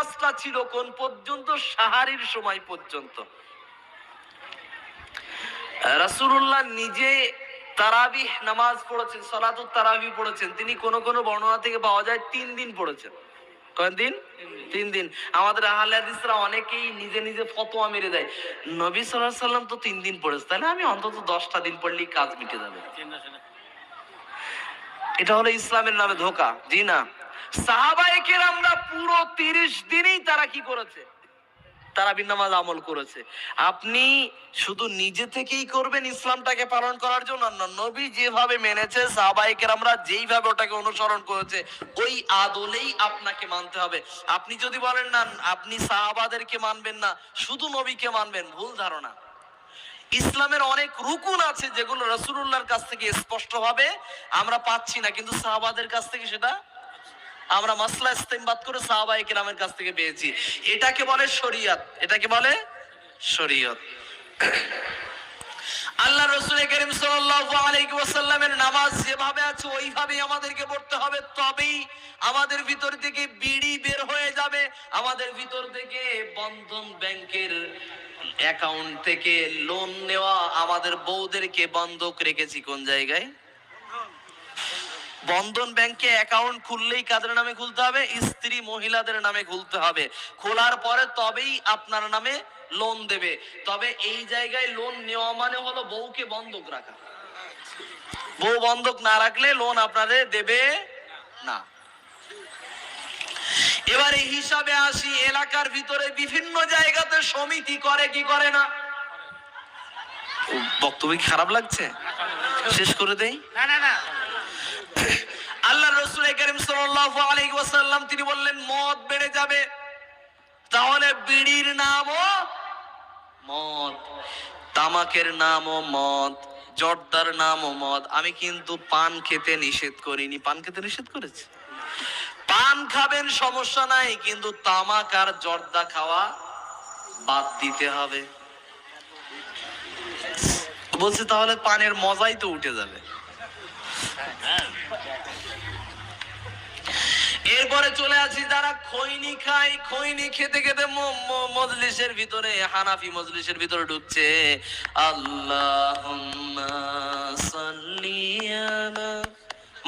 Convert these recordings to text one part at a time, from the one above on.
নামাজটা ছিল কোন পর্যন্ত? সাহারির সময় পর্যন্ত। রাসূলুল্লাহ নিজে তারাবিহ নামাজ পড়েছেন, সালাতুত তারাবিহ পড়েছেন। তিনি কোন কোন বর্ণনা থেকে পাওয়া যায় 3 দিন পড়েছেন। কয় দিন? 3 দিন। আমাদের আহলে হাদিসরা অনেকেই নিজে নিজে ফতোয়া মেরে দেয়, নবী সাল্লাল্লাহু আলাইহি সাল্লাম তো 3 দিন পড়েছে, তাহলে আমি অন্তত 10টা দিন পড়লেই কাজ মিটে যাবে। এটা হলো ইসলামের নামে ধোঁকা। জি না, সাহাবায়ে কেরামরা পুরো 30 দিনই তারা কি করেছে? তারাবির নামাজ আমল করেছে। আপনি শুধু নিজে থেকেই করবেন ইসলামটাকে পালন করার জন্য না, নবী যেভাবে মেনেছে, সাহাবায়ে কেরামরা যেইভাবে ওটাকে অনুসরণ করেছে, ওই আদলেই আপনাকে মানতে হবে। আপনি যদি বলেন না আপনি সাহাবাদেরকে মানবেন না, শুধু নবীকে মানবেন, ভুল ধারণা। ইসলামের অনেক রুকুন আছে যেগুলো রাসূলুল্লাহর কাছ থেকে স্পষ্টভাবে আমরা পাচ্ছি না, কিন্তু সাহাবাদের কাছ থেকে সেটা আমরা মাসলা ইস্তেমবাদ করে সাহাবায়ে কেরামের কাছ থেকে পেয়েছি। এটাকে বলে শরীয়ত, এটাকে বলে শরীয়ত। আল্লাহ রাসূল কারীম সাল্লাল্লাহু আলাইহি ওয়াসাল্লামের নামাজ যেভাবে আছে ওইভাবেই আমাদেরকে পড়তে হবে, তবেই আমাদের ভিতর থেকে বিড়ি বের হয়ে যাবে, আমাদের ভিতর থেকে বন্ধন ব্যাংকের অ্যাকাউন্ট থেকে লোন নেওয়া। আমাদের বউদেরকে বন্ধক রেখেছি কোন জায়গায়? বন্ধন ব্যাংকে অ্যাকাউন্ট খুললেই কাদের নামে খুলতে হবে? স্ত্রী মহিলাদের নামে খুলতে হবে। খোলার পরে তবেই আপনার নামে লোন দেবে। তবে এই জায়গায় লোন নেওয়া মানে হলো বউকে বন্ধক রাখা। বউ বন্ধক না রাখলে লোন আপনাদের দেবে না। এবার এই হিসাবে আসি, এলাকার ভিতরে বিভিন্ন জায়গাতে সমিতি করে কি করে না? বক্তব্য খারাপ লাগছে? শেষ করে দেই। না না না, আল্লাহ রাসূল কারীম সাল্লাল্লাহু আলাইহি ওয়াসাল্লাম তিনি বললেন মদ বেড়ে যাবে, তাহলে বিড়ির নামও মদ, তামাকের নামও মদ, জর্দার নামও মদ। আমি কিন্তু পান খেতে নিষেধ করিনি। পান খেতে নিষেধ করেছি? পান খাবেন সমস্যা নাই, কিন্তু তামাক আর জর্দা খাওয়া বাদ দিতে হবে। বলছে তাহলে পানের মজাই তো উঠে যাবে। এরপরে চলে আসি যারা খৈনি খায়, খৈনি খেতে খেতে মজলিসের ভিতরে, হানাফি মজলিসের ভিতরে ঢুকছে, আল্লাহুম্মা সাল্লি আলা,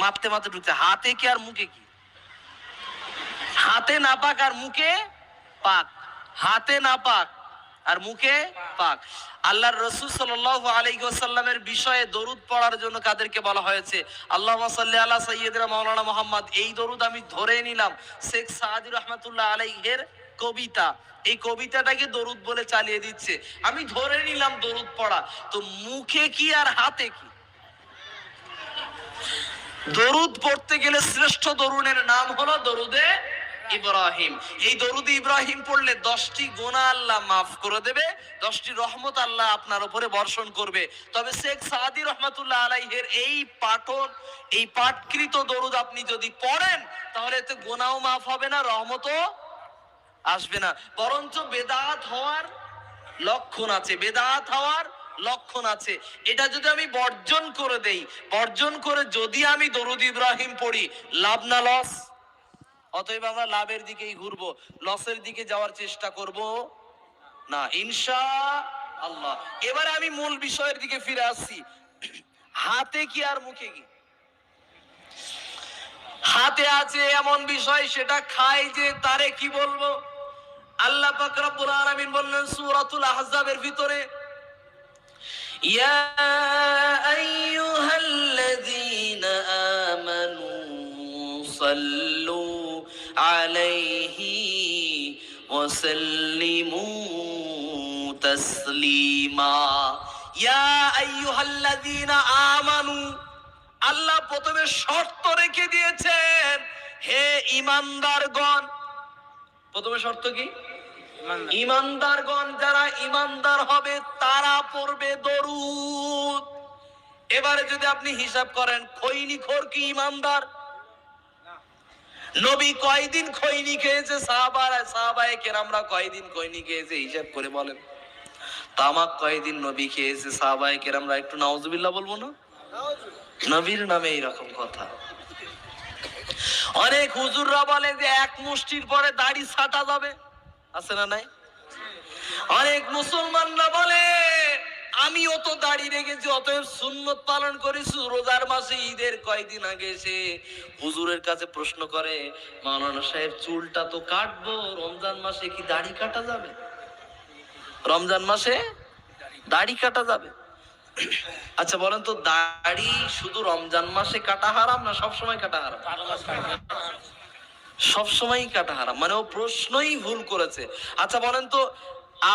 মাপতে মাপতে ঢুকছে। হাতে কি আর মুখে কি? হাতে নাপাক আর মুখে পাক, হাতে নাপাক আর মুখে পাক। আল্লাহর রাসূল সাল্লাল্লাহু আলাইহি ওয়াসাল্লামের বিষয়ে দরুদ পড়ার জন্য কাদেরকে বলা হয়েছে? আল্লাহুম্মা সাল্লি আলা সাইয়্যিদিনা মাওলানা মুহাম্মদ। এই দরুদ আমি ধরে নিলাম শেখ সাদি রাহমাতুল্লাহ আলাইহির কবিতা। এই কবিতাটাকে দরুদ বলে চালিয়ে দিচ্ছে, আমি ধরে নিলাম দরুদ পড়া। তো মুখে কি আর হাতে কি? দরুদ পড়তে গেলে শ্রেষ্ঠ দরুদের নাম হলো দরুদে ইব্রাহিম। এই দরুদ ইব্রাহিম পড়লে 10টি গুনাহ আল্লাহ মাফ করে দেবে, 10টি রহমত আল্লাহ আপনার উপরে বর্ষণ করবে। তবে শেখ সাদি রহমাতুল্লাহ আলাইহির এই পাঠন, এই পাঠকৃত দরুদ আপনি যদি পড়েন, তাহলে এতে গুনাহও মাফ হবে না, রহমতও আসবে না, বরঞ্চ বেদাত হওয়ার লক্ষণ আছে, বেদাত হওয়ার লক্ষণ আছে। এটা যদি আমি বর্জন করে দেই, বর্জন করে যদি আমি দরুদ ইব্রাহিম পড়ি, লাভ না লস? অতএব আমরা লাভের দিকেই ঘুরবো, লসের দিকে যাওয়ার চেষ্টা করব না ইনশাআল্লাহ। এবারে আমি মূল বিষয়ের দিকে ফিরে আসছি। হাতে কি আর মুখে কি? হাতে আছে এমন বিষয়, সেটা খায় যে তারে কি বলবো? আল্লাহ পাক রব্বুল আলামিন বললেন সূরাতুল আহজাবের ভিতরে, ইয়া আইয়ুহাল্লাযীনা আমানু সাল্লু আলাইহি ওয়া সাল্লিমু তাসলিমা। ইয়া আইয়ুহাল্লাযীনা আমানু, আল্লাহ প্রথমে শর্ত রেখে দিয়েছেন, হে ঈমানদারগণ। প্রথমে শর্ত কি? ঈমানদারগণ, যারা ঈমানদার হবে তারা পড়বে দরুদ। এবারে যদি আপনি হিসাব করেন, খৈনিখোর কি ঈমানদার? নবী কয়দিন খৈনি খেয়েছে? সাহাবায়ে কেরামরা কয়দিন খৈনি খেয়েছে? হিসাব করে বলেন। তামাক কয়দিন নবী খেয়েছে? সাহাবায়ে কেরামরা একটু নাউজুবিল্লাহ বলবো না? নবীর নামে এইরকম কথা। অনেক হুজুররা বলে যে এক মুষ্টির পরে দাড়ি ছাটা যাবে, আছে না নাই? অনেক মুসলমানরা বলে আমিও তো দাড়ি রেখেছি, অতএব সুন্নত পালন করেছি। রোজার মাসে ঈদের কয়দিন আগে এসে হুজুরের কাছে প্রশ্ন করে, মাওলানা সাহেব চুলটা তো কাটবো, রমজান মাসে কি দাড়ি কাটা যাবে? রমজান মাসে দাড়ি কাটা যাবে? আচ্ছা বলেন তো, দাড়ি শুধু রমজান মাসে কাটা হারাম না সবসময় কাটা হারাম? সবসময়ই কাটা হারাম, মানে ও প্রশ্নই ভুল করেছে। আচ্ছা বলেন তো,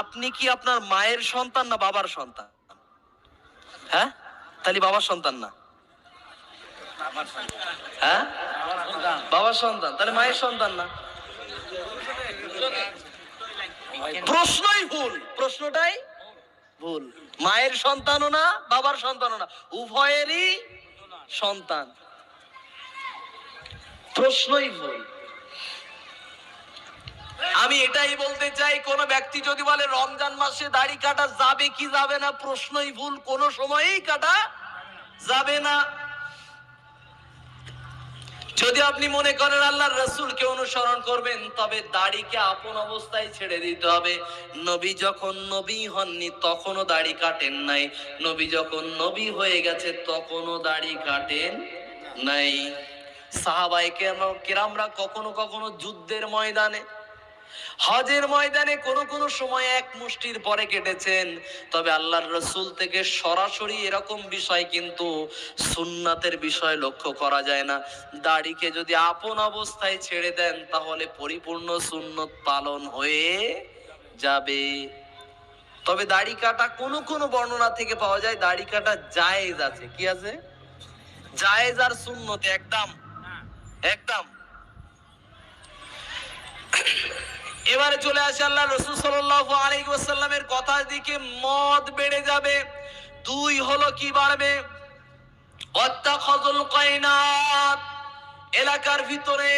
আপনি কি আপনার মায়ের সন্তান না বাবার সন্তান? হ্যাঁ, তাহলে বাবার সন্তান না? হ্যাঁ, বাবার সন্তান, তাহলে মায়ের সন্তান না? প্রশ্নই ভুল, প্রশ্নটাই ভুল। মায়ের সন্তানও না বাবার সন্তানও না, উভয়েরই সন্তান। প্রশ্নই ভুল। আমি এটাই বলতে চাই, কোন ব্যক্তি যদি বলে রমজান মাসে দাড়ি কাটা যাবে কি যাবে না, প্রশ্নই ভুল, কোন সময়ই কাটা যাবে না। যদি আপনি মনে করেন আল্লাহর রাসূলকে অনুসরণ করবেন, তবে দাড়িকে আপন অবস্থায় ছেড়ে দিতে হবে। নবী যখন নবী হননি তখনও দাড়ি কাটেন নাই, নবী যখন নবী হয়ে গেছে তখনও দাড়ি কাটেন নাই। সাহাবায়ে কেরামরা কখনো কখনো যুদ্ধের ময়দানে, হজের ময়দানে কোন কোন সময় এক মুষ্টির পরে কেটেছেন। তবে আল্লাহর রাসূল থেকে সরাসরি এরকম বিষয় কিন্তু সুন্নাতের বিষয় লক্ষ্য করা যায় না। দাড়িকে যদি আপন অবস্থায় ছেড়ে দেন তাহলে পরিপূর্ণ সুন্নত পালন হয়ে যাবে। তবে দাড়ি কাটা কোন কোন বর্ণনা থেকে পাওয়া যায় দাড়ি কাটা জায়েজ আছে। কি আছে? জায়েজ আর সুন্নত একদম একদম। এবারে চলে আসে আল্লাহ রাসূল সাল্লাল্লাহু আলাইহি ওয়াসাল্লামের কথার দিকে। মদ বেড়ে যাবে, দুই হলো কি বাড়বে? ওয়াত্তাখাযুল কায়নাত, এলাকার ভিতরে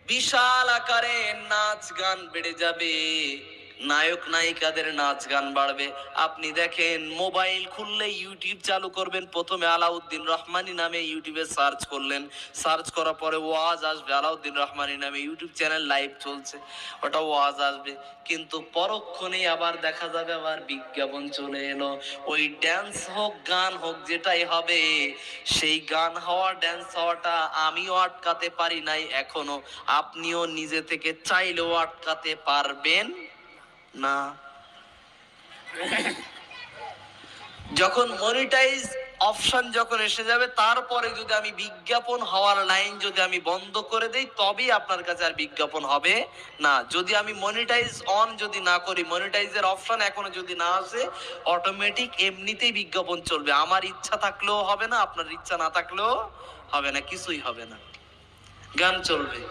বিশাল আকারে নাচ গান বেড়ে যাবে, নায়ক নায়িকাদের নাচ গান বাড়বে। আপনি দেখেন, মোবাইল খুললে ইউটিউব চালু করবেন, প্রথমে আলাউদ্দিন রহমানী নামে ইউটিউবে সার্চ করলেন, সার্চ করার পরে ওয়াজ আসবে, আলাউদ্দিন রহমানী নামে ইউটিউব চ্যানেল লাইভ চলছে, ওটা ওয়াজ আসবে। কিন্তু পরক্ষণেই আবার দেখা যাবে আবার বিজ্ঞাপন চলে এলো। ওই ড্যান্স হোক গান হোক যেটাই হবে, সেই গান হওয়া ড্যান্স হওয়াটা আমিও আটকাতে পারি নাই এখনো, আপনিও নিজে থেকে চাইলেও আটকাতে পারবেন না। যখন মনিটাইজ অপশন যখন এসে যাবে, তারপরে যদি আমি বিজ্ঞাপন হওয়ার লাইন যদি আমি বন্ধ করে দেই, তবেই আপনার কাছে আর বিজ্ঞাপন হবে না। যদি আমি মনিটাইজ অন যদি না করি, মনিটাইজের অপশন এখনো যদি না আসে, অটোমেটিক এমনিতেই বিজ্ঞাপন চলবে। আমার ইচ্ছা থাকলেও হবে না, আপনার ইচ্ছা না থাকলেও হবে না, কিছুই হবে না, গান চলবে।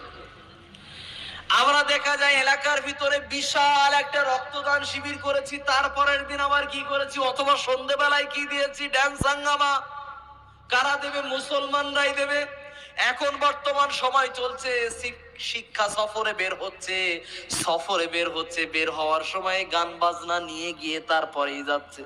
আমরা দেখা যায় এলাকার ভিতরে বিশাল একটা রক্তদান শিবির করেছি, তারপরের দিন আবার কি করেছি, অথবা সন্ধ্যেবেলায় কি দিয়েছি, ড্যান্স হাঙ্গামা। কারা দেবে? মুসলমানরাই দেবে। এখন বর্তমান সময় চলছে, শিক্ষা সফরে বের হচ্ছে, সফরে বের হচ্ছে, বের হওয়ার সময় গান বাজনা নিয়ে গিয়ে তারপরেই যাচ্ছে।